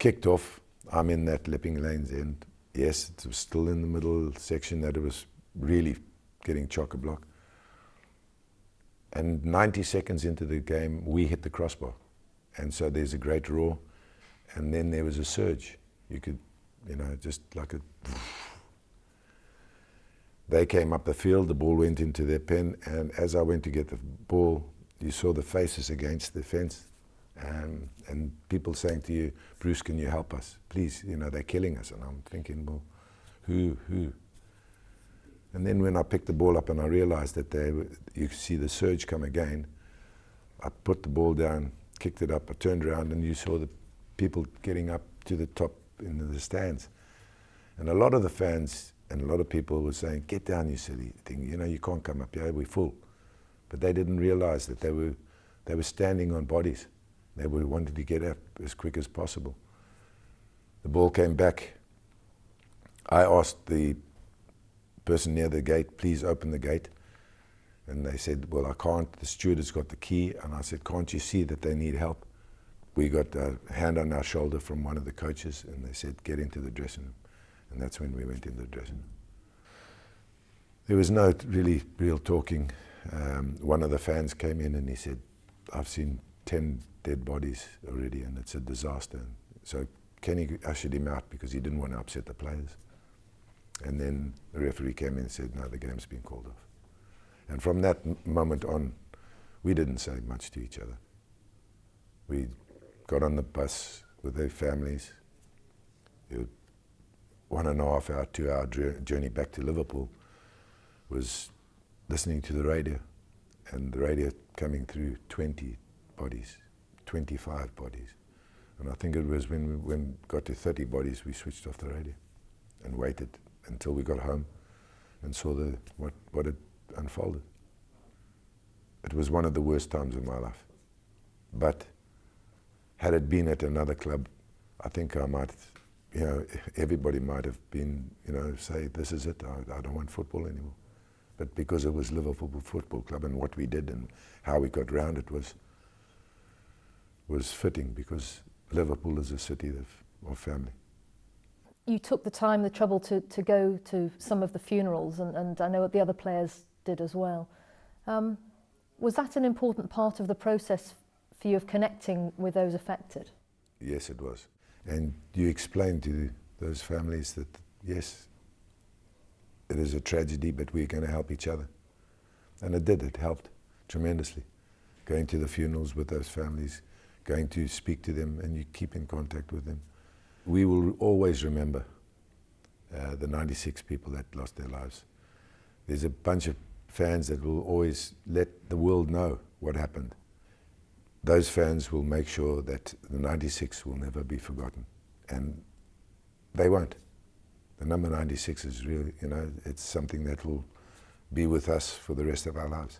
kicked off. I'm in that Lepping Lanes end. Yes, it was still in the middle section that it was really getting chock-a-block. And 90 seconds into the game, we hit the crossbar. And so there's a great roar. And then there was a surge. You could, just like a... They came up the field, the ball went into their pen, and as I went to get the ball, you saw the faces against the fence, and people saying to you, Bruce, can you help us? Please, they're killing us. And I'm thinking, well, who? And then when I picked the ball up and I realized that you could see the surge come again, I put the ball down, kicked it up, I turned around, and you saw the people getting up to the top in the stands. And a lot of the fans and a lot of people were saying, get down, you silly thing, you can't come up here, we're full. But they didn't realize that they were standing on bodies. They were wanting to get up as quick as possible. The ball came back. I asked the person near the gate, please open the gate. And they said, well, I can't, the steward has got the key. And I said, can't you see that they need help? We got a hand on our shoulder from one of the coaches, and they said, get into the dressing room. And that's when we went into the dressing room. There was no really real talking. One of the fans came in and he said, I've seen 10 dead bodies already and it's a disaster. So Kenny ushered him out because he didn't want to upset the players. And then the referee came in and said, no, the game's been called off. And from that moment on, we didn't say much to each other. We got on the bus with their families. 1.5 hour, 2 hour journey back to Liverpool was listening to the radio, and the radio coming through 20 bodies, 25 bodies. And I think it was when we got to 30 bodies, we switched off the radio and waited until we got home and saw what had unfolded. It was one of the worst times of my life. But had it been at another club, I think I might, everybody might have been, say, this is it, I don't want football anymore. But because it was Liverpool Football Club and what we did and how we got round it was fitting, because Liverpool is a city of family. You took the time, the trouble to go to some of the funerals, and I know the other players did as well. Was that an important part of the process for you of connecting with those affected? Yes, it was. And you explained to those families that, yes, it is a tragedy, but we're going to help each other. And it did, it helped tremendously. Going to the funerals with those families, going to speak to them, and you keep in contact with them. We will always remember the 96 people that lost their lives. There's a bunch of fans that will always let the world know what happened. Those fans will make sure that the 96 will never be forgotten, and they won't. The number 96 is really, it's something that will be with us for the rest of our lives.